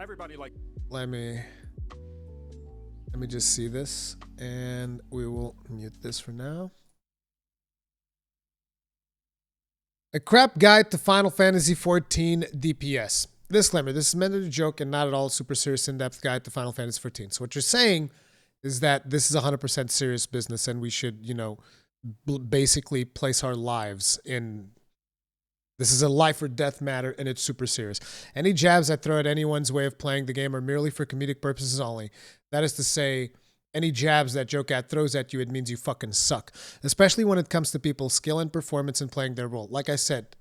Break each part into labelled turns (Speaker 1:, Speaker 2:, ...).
Speaker 1: Everybody like.
Speaker 2: Let me just see this, and we will mute this for now. A crap guide to Final Fantasy XIV DPS. Disclaimer, this is meant as a joke and not at all a super serious in-depth guide to Final Fantasy XIV. So what you're saying is that this is 100% serious business and we should, you know, basically place our lives in... This is a life or death matter and it's super serious. Any jabs I throw at anyone's way of playing the game are merely for comedic purposes only. That is to say, any jabs that Jocat throws at you, it means you fucking suck. Especially when it comes to people's skill and performance in playing their role. Like I said,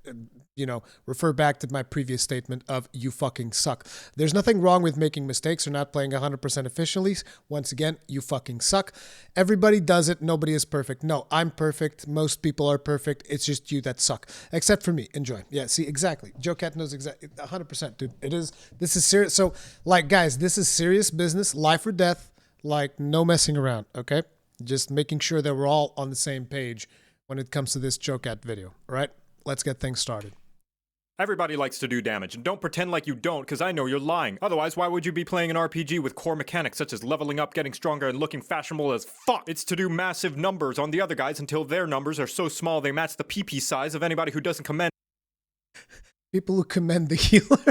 Speaker 2: you know, refer back to my previous statement of you fucking suck. There's nothing wrong with making mistakes or not playing 100% efficiently. Once again, you fucking suck. Everybody does it. Nobody is perfect. No, I'm perfect. Most people are perfect. It's just you that suck. Except for me. Enjoy. Yeah, see, exactly. Jocat knows exactly. 100%, dude. This is serious. So, like, guys, this is serious business. Life or death. Like, no messing around, okay? Just making sure that we're all on the same page when it comes to this Jocat video, all right? Let's get things started.
Speaker 1: Everybody likes to do damage, and don't pretend like you don't, because I know you're lying. Otherwise, why would you be playing an RPG with core mechanics such as leveling up, getting stronger, and looking fashionable as fuck? It's to do massive numbers on the other guys until their numbers are so small they match the PP size of anybody who doesn't commend.
Speaker 2: People who commend the healer.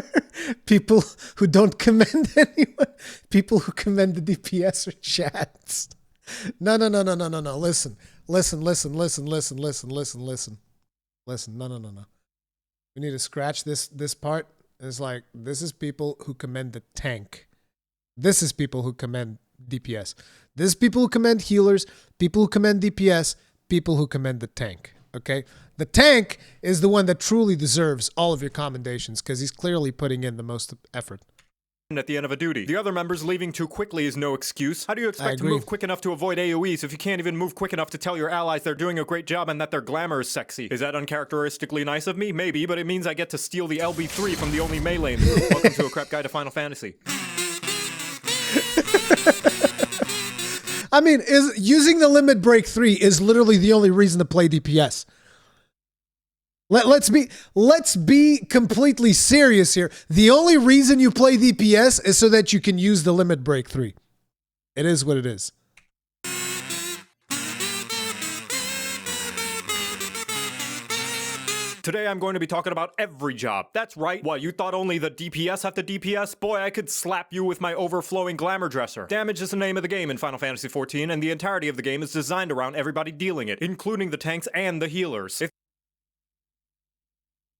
Speaker 2: People who don't commend anyone. People who commend the DPS or chats. No. Listen. Listen. No. We need to scratch this part. It's like, this is people who commend the tank. This is people who commend DPS. This is people who commend healers, people who commend DPS, people who commend the tank. Okay? The tank is the one that truly deserves all of your commendations because he's clearly putting in the most effort.
Speaker 1: At the end of a duty. The other members leaving too quickly is no excuse. How do you expect to move quick enough to avoid AoEs if you can't even move quick enough to tell your allies they're doing a great job and that their glamour is sexy? Is that uncharacteristically nice of me? Maybe, but it means I get to steal the LB3 from the only melee in the group. Welcome to a crap guide to Final Fantasy.
Speaker 2: I mean, using the limit break 3 is literally the only reason to play DPS. Let's be completely serious here. The only reason you play DPS is so that you can use the limit break 3. It is what it is.
Speaker 1: Today I'm going to be talking about every job. That's right. What, you thought only the DPS have the DPS? Boy, I could slap you with my overflowing glamour dresser. Damage is the name of the game in Final Fantasy XIV, and the entirety of the game is designed around everybody dealing it, including the tanks and the healers.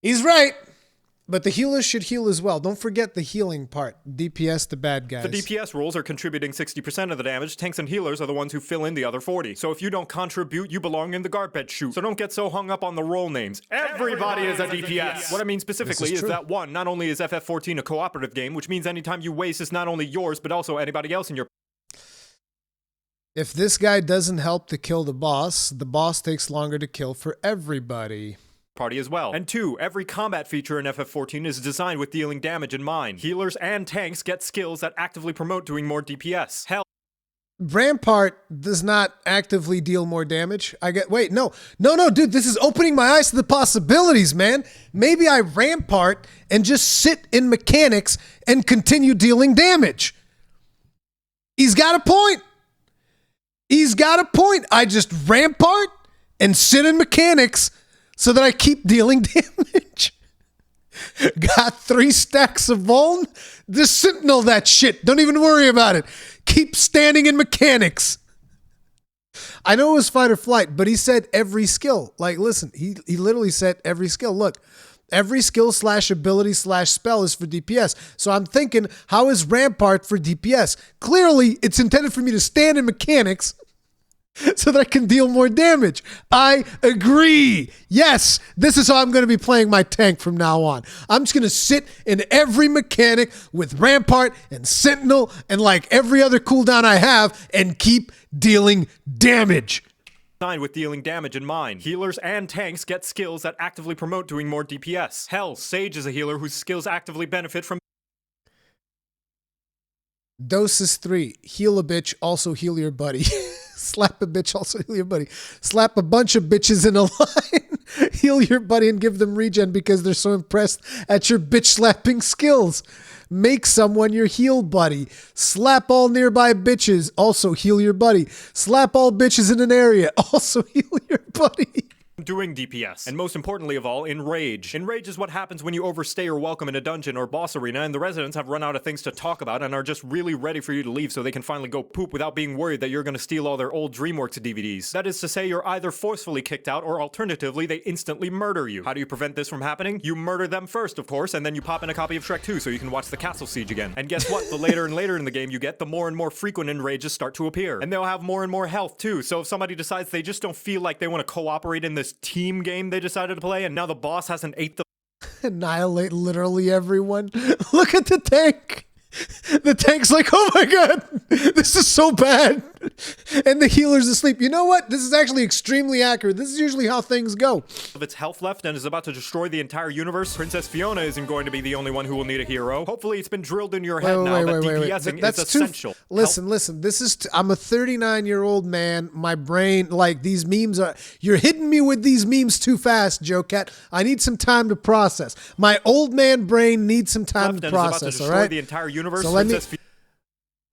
Speaker 2: He's right, but the healers should heal as well. Don't forget the healing part. DPS, the bad guys.
Speaker 1: The DPS roles are contributing 60% of the damage. Tanks and healers are the ones who fill in the other 40. So if you don't contribute, you belong in the garbage chute. So don't get so hung up on the role names. Everybody is a DPS. What I mean specifically is that, one, not only is FF14 a cooperative game, which means anytime you waste is not only yours, but also anybody else in your...
Speaker 2: If this guy doesn't help to kill the boss takes longer to kill for everybody.
Speaker 1: Party as well. And two, every combat feature in FF14 is designed with dealing damage in mind. Healers and tanks get skills that actively promote doing more DPS. Hell,
Speaker 2: Rampart does not actively deal more damage. Wait, no, dude, this is opening my eyes to the possibilities, man. Maybe I Rampart and just sit in mechanics and continue dealing damage. He's got a point. I just Rampart and sit in mechanics so that I keep dealing damage. Got 3 stacks of Vuln? Just Sentinel that shit. Don't even worry about it. Keep standing in mechanics. I know it was fight or flight, but he said every skill. Like, listen, he literally said every skill. Look, every skill / ability / spell is for DPS. So I'm thinking, how is Rampart for DPS? Clearly, it's intended for me to stand in mechanics so that I can deal more damage. I agree. Yes, this is how I'm going to be playing my tank from now on. I'm just going to sit in every mechanic with Rampart and Sentinel and like every other cooldown I have and keep dealing damage.
Speaker 1: With dealing damage in mind. Healers and tanks get skills that actively promote doing more DPS. Hell, Sage is a healer whose skills actively benefit from...
Speaker 2: Doses 3. Heal a bitch, also heal your buddy. Slap a bitch, also heal your buddy. Slap a bunch of bitches in a line. Heal your buddy and give them regen because they're so impressed at your bitch slapping skills. Make someone your heal buddy. Slap all nearby bitches. Also heal your buddy. Slap all bitches in an area. Also heal your buddy.
Speaker 1: Doing DPS, and most importantly of all, Enrage. Enrage is what happens when you overstay your welcome in a dungeon or boss arena and the residents have run out of things to talk about and are just really ready for you to leave so they can finally go poop without being worried that you're gonna steal all their old DreamWorks DVDs. That is to say, you're either forcefully kicked out or alternatively they instantly murder you. How do you prevent this from happening? You murder them first, of course, and then you pop in a copy of Shrek 2 so you can watch the castle siege again. And guess what? The later and later in the game you get, the more and more frequent Enrages start to appear. And they'll have more and more health too, so if somebody decides they just don't feel like they want to cooperate in this team game they decided to play, and now the boss hasn't ate the
Speaker 2: Annihilate literally everyone. Look at the tank. The tank's like, oh my god, this is so bad. And the healer's asleep. You know what? This is actually extremely accurate. This is usually how things go.
Speaker 1: of its health left and is about to destroy the entire universe. Princess Fiona isn't going to be the only one who will need a hero. Hopefully it's been drilled into your head now that DPSing is essential.
Speaker 2: Listen, this is, I'm a 39-year-old man. My brain, like these memes are, you're hitting me with these memes too fast, Jocat. I need some time to process. My old man brain needs some time to process, all right?
Speaker 1: The entire universe.
Speaker 2: So let me,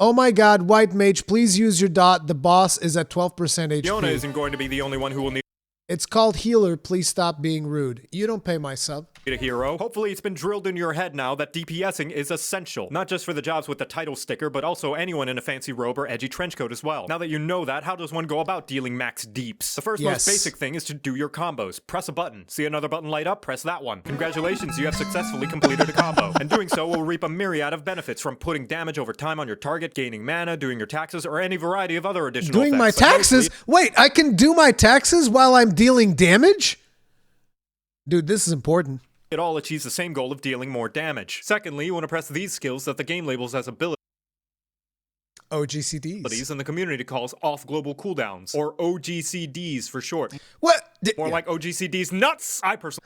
Speaker 2: oh my god, White Mage, please use your dot. The boss is at 12% HP.
Speaker 1: Fiona isn't going to be the only one who will need
Speaker 2: It's called healer. Please stop being rude. You don't pay my sub.
Speaker 1: a hero. Hopefully it's been drilled into your head now that DPSing is essential. Not just for the jobs with the title sticker, but also anyone in a fancy robe or edgy trench coat as well. Now that you know that, how does one go about dealing max deeps? The first most basic thing is to do your combos. Press a button. See another button light up? Press that one. Congratulations, you have successfully completed a combo. And doing so will reap a myriad of benefits from putting damage over time on your target, gaining mana, doing your taxes, or any variety of other additional
Speaker 2: Doing my
Speaker 1: effects. But
Speaker 2: taxes? Wait, I can do my taxes while I'm dealing damage? Dude, this is important.
Speaker 1: it all achieves the same goal of dealing more damage. Secondly, you want to press these skills that the game labels as abilities
Speaker 2: OGCDs.
Speaker 1: and the community calls off global cooldowns, or OGCDs for short.
Speaker 2: What?
Speaker 1: More like OGCDs nuts! I personally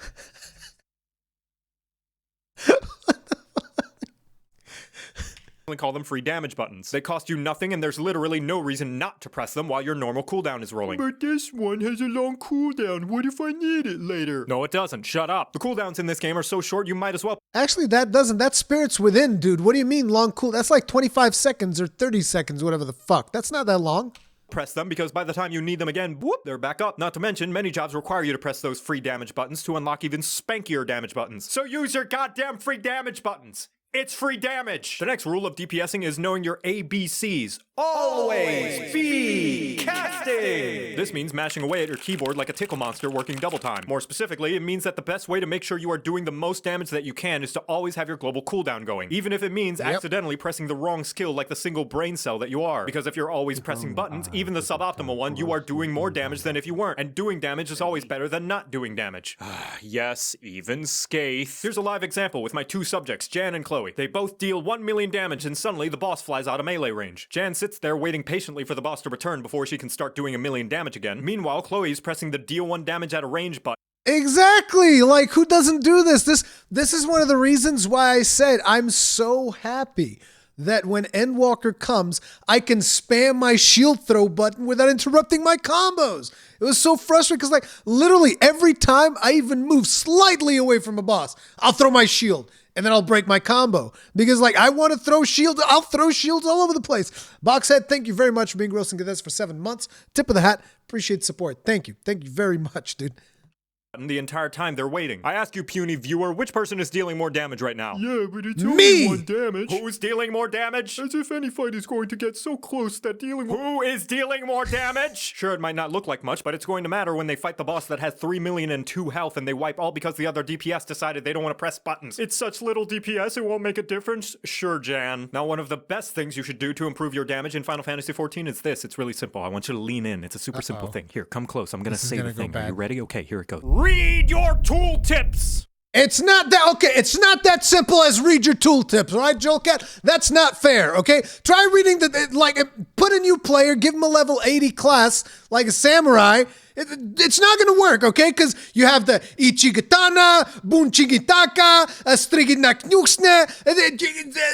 Speaker 1: call them free damage buttons. They cost you nothing and there's literally no reason not to press them while your normal cooldown is rolling. But this one has a long cooldown. What if I need it later? No, it doesn't. Shut up. The cooldowns in this game are so short you might as well
Speaker 2: Actually, that doesn't. That's Spirits Within, dude. What do you mean long cool? That's like 25 seconds or 30 seconds, whatever the fuck. That's not that long.
Speaker 1: press them because by the time you need them again, whoop, they're back up. Not to mention, many jobs require you to press those free damage buttons to unlock even spankier damage buttons. So use your goddamn free damage buttons. It's free damage! The next rule of DPSing is knowing your ABCs. Always be casting! This means mashing away at your keyboard like a tickle monster working double time. More specifically, it means that the best way to make sure you are doing the most damage that you can is to always have your global cooldown going. Even if it means accidentally pressing the wrong skill like the single brain cell that you are. Because if you're always pressing buttons, even the suboptimal one, you are doing more damage than if you weren't. And doing damage is always better than not doing damage. Yes, even Skaith. Here's a live example with my two subjects, Jan and Chloe. They both deal 1 million damage and suddenly the boss flies out of melee range. Jan sits there waiting patiently for the boss to return before she can start doing 1 million damage again. Meanwhile, Chloe's pressing the deal 1 damage at a range button.
Speaker 2: Exactly. Like, who doesn't do this? This is one of the reasons why I said I'm so happy that when Endwalker comes, I can spam my shield throw button without interrupting my combos. It was so frustrating because, like, literally every time I even move slightly away from a boss, I'll throw my shield and then I'll break my combo. Because, like, I want to throw shields. I'll throw shields all over the place. Boxhead, thank you very much for being Grossing This for 7 months. Tip of the hat. Appreciate the support. Thank you. Thank you very much, dude.
Speaker 1: The entire time they're waiting. I ask you, puny viewer, which person is dealing more damage right now?
Speaker 3: Yeah, but it's
Speaker 2: Me!
Speaker 3: only 1 damage.
Speaker 1: Who's dealing more damage?
Speaker 3: As if any fight is going to get so close that dealing with—
Speaker 1: Who is dealing more damage? Sure, it might not look like much, but it's going to matter when they fight the boss that has 3 million and 2 health and they wipe all because the other DPS decided they don't want to press buttons. It's such little DPS, it won't make a difference? Sure, Jan. Now, one of the best things you should do to improve your damage in Final Fantasy XIV is this. It's really simple. I want you to lean in. It's a super simple thing. Here, come close. I'm gonna say the thing. Are you ready? Okay, here it goes. Read your tooltips!
Speaker 2: It's not that, okay, it's not that simple as read your tooltips, all right, Jocat? That's not fair, okay? Try reading put a new player, give him a level 80 class, like a samurai, It's not going to work, okay? Because you have the Ichigatana, Bunchigitaka, Striginaknusne.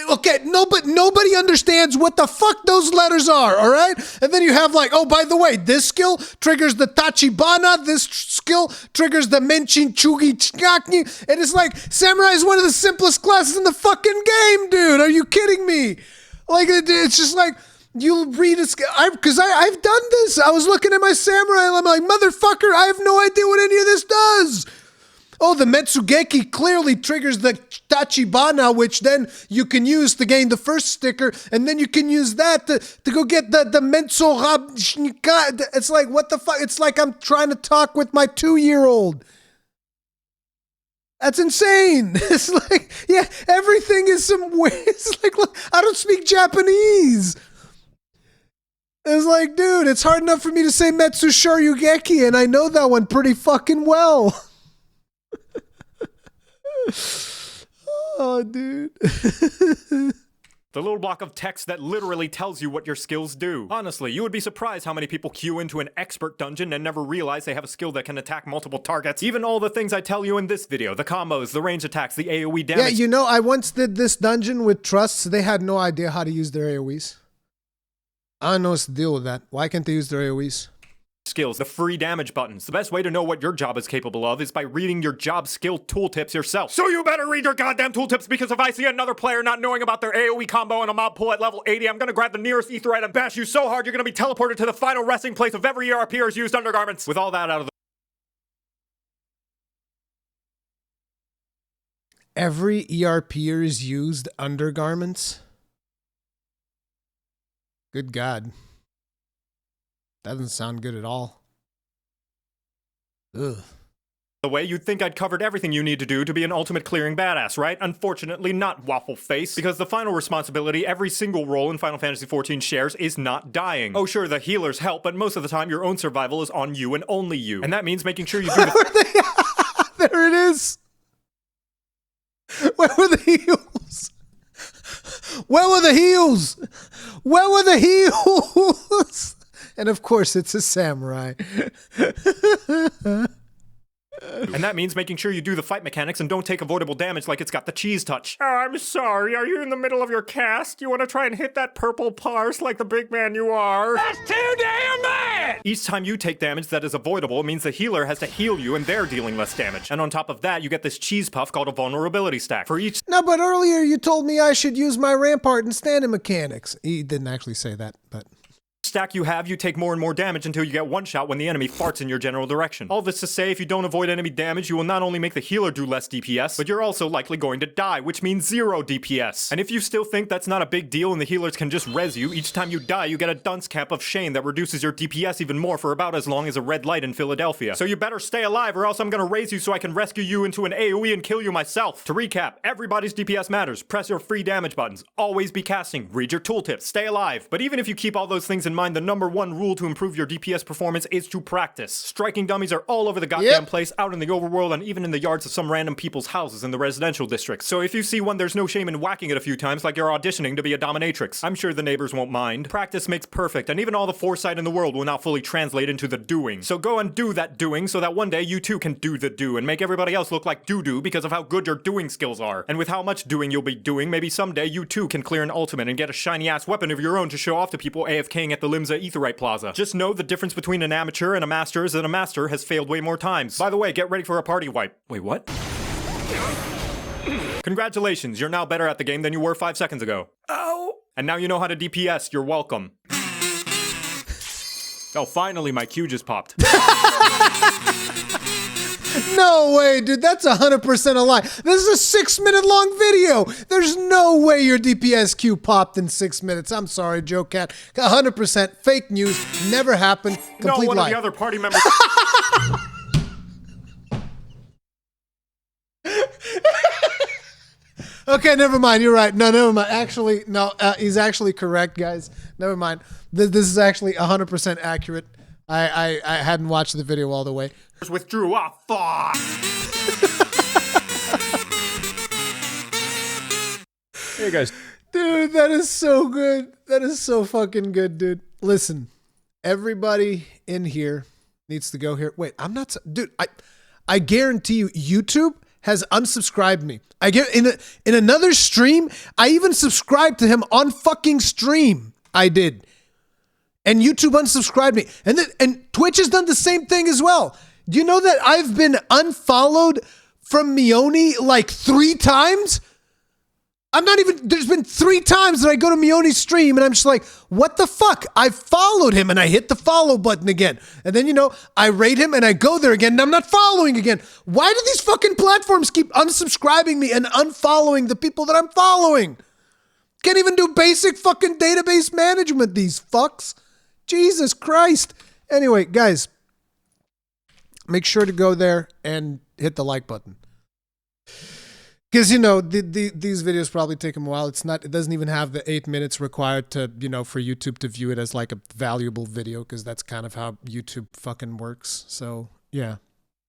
Speaker 2: Okay, nobody understands what the fuck those letters are, all right? And then you have like, oh, by the way, this skill triggers the Tachibana, this skill triggers the Menchin Chugi Chakni. And it's like, Samurai is one of the simplest classes in the fucking game, dude. Are you kidding me? Like, it's just like, you'll read a skill, because I've done this. I was looking at my Samurai and I'm like, motherfucker, I have no idea what any of this does. Oh, the Metsugeki clearly triggers the Tachibana, which then you can use to gain the first sticker, and then you can use that to go get the Menso Rabshnika. It's like, what the fuck? It's like I'm trying to talk with my 2-year-old. That's insane. It's like, yeah, everything is some way. It's like, look, I don't speak Japanese. It's like, dude, it's hard enough for me to say Metsu Shoryugeki, and I know that one pretty fucking well. Oh, dude.
Speaker 1: The little block of text that literally tells you what your skills do. Honestly, you would be surprised how many people queue into an expert dungeon and never realize they have a skill that can attack multiple targets. Even all the things I tell you in this video, the combos, the range attacks, the AoE damage.
Speaker 2: Yeah, you know, I once did this dungeon with Trusts. They had no idea how to use their AoEs. I don't know what's the deal with that. Why can't they use their AoEs?
Speaker 1: Skills, the free damage buttons. The best way to know what your job is capable of is by reading your job skill tooltips yourself. So you better read your goddamn tooltips, because if I see another player not knowing about their AoE combo and a mob pull at level 80, I'm gonna grab the nearest aetherite and bash you so hard you're gonna be teleported to the final resting place of every ERPer's used undergarments. With all that out of the
Speaker 2: Every ERPer's used undergarments? Good God. That doesn't sound good at all. Ugh.
Speaker 1: way, you'd think I'd covered everything you need to do to be an ultimate clearing badass, right? Unfortunately, not, Waffle Face, because the final responsibility every single role in Final Fantasy XIV shares is not dying. Oh sure, the healers help, but most of the time your own survival is on you and only you. And that means making sure you do the-
Speaker 2: There it is! Where were the heals? Where were the heals? Where were the heals? And of course, it's a samurai.
Speaker 1: And that means making sure you do the fight mechanics and don't take avoidable damage like it's got the cheese touch.
Speaker 3: Oh, I'm sorry. Are you in the middle of your cast? You want to try and hit that purple parse like the big man you are?
Speaker 4: That's too damn bad!
Speaker 1: Each time you take damage that is avoidable, it means the healer has to heal you and they're dealing less damage. And on top of that, you get this cheese puff called a vulnerability stack. For each
Speaker 2: No, but earlier you told me I should use my rampart and standing mechanics. He didn't actually say that, but...
Speaker 1: stack you have, you take more and more damage until you get one shot when the enemy farts in your general direction. All this to say, if you don't avoid enemy damage, you will not only make the healer do less DPS, but you're also likely going to die, which means 0 DPS. And if you still think that's not a big deal and the healers can just res you, each time you die you get a dunce cap of Shane that reduces your DPS even more for about as long as a red light in Philadelphia. So you better stay alive or else I'm gonna raise you so I can rescue you into an AoE and kill you myself. To recap, everybody's DPS matters. Press your free damage buttons. Always be casting. Read your tooltips. Stay alive. But even if you keep all those things in mind, the number one rule to improve your DPS performance is to practice. Striking dummies are all over the goddamn place, out in the overworld, and even in the yards of some random people's houses in the residential districts. So if you see one, there's no shame in whacking it a few times like you're auditioning to be a dominatrix. I'm sure the neighbors won't mind. Practice makes perfect, and even all the foresight in the world will not fully translate into the doing. So go and do that doing so that one day you too can do the do and make everybody else look like doo-doo because of how good your doing skills are. And with how much doing you'll be doing, maybe someday you too can clear an ultimate and get a shiny ass weapon of your own to show off to people AFKing at the Limsa Aetherite Plaza. Just know the difference between an amateur and a master is that a master has failed way more times. By the way, get ready for a party wipe. Wait, what? Congratulations, you're now better at the game than you were 5 seconds ago.
Speaker 3: Oh!
Speaker 1: And now you know how to DPS, you're welcome. Oh, finally my Q just popped.
Speaker 2: No way, dude. That's 100% a lie. This is a 6-minute long video. There's no way your DPS queue popped in 6 minutes. I'm sorry, Jocat. 100% fake news. Never happened. Complete
Speaker 1: No, one
Speaker 2: lie.
Speaker 1: of the other party members...
Speaker 2: Okay, never mind. You're right. No, never mind. Actually, no. He's actually correct, guys. Never mind. This is actually 100% accurate. I hadn't watched the video all the way.
Speaker 1: withdrew. Ah, fuck!
Speaker 3: Hey guys.
Speaker 2: Dude, that is so good. That is so fucking good, dude. Listen, everybody in here needs to go here. Wait, I'm not, dude. I guarantee you, YouTube has unsubscribed me. I get in another stream. I even subscribed to him on fucking stream. I did, and YouTube unsubscribed me. And Twitch has done the same thing as well. Do you know that I've been unfollowed from Mioni like 3 times? There's been 3 times that I go to Mioni's stream and I'm just like, what the fuck? I followed him and I hit the follow button again. And then, I rate him and I go there again and I'm not following again. Why do these fucking platforms keep unsubscribing me and unfollowing the people that I'm following? Can't even do basic fucking database management, these fucks. Jesus Christ. Anyway, guys, make sure to go there and hit the like button. Because, these videos probably take them a while. It doesn't even have the 8 minutes required to, for YouTube to view it as like a valuable video, because that's kind of how YouTube fucking works. So, yeah.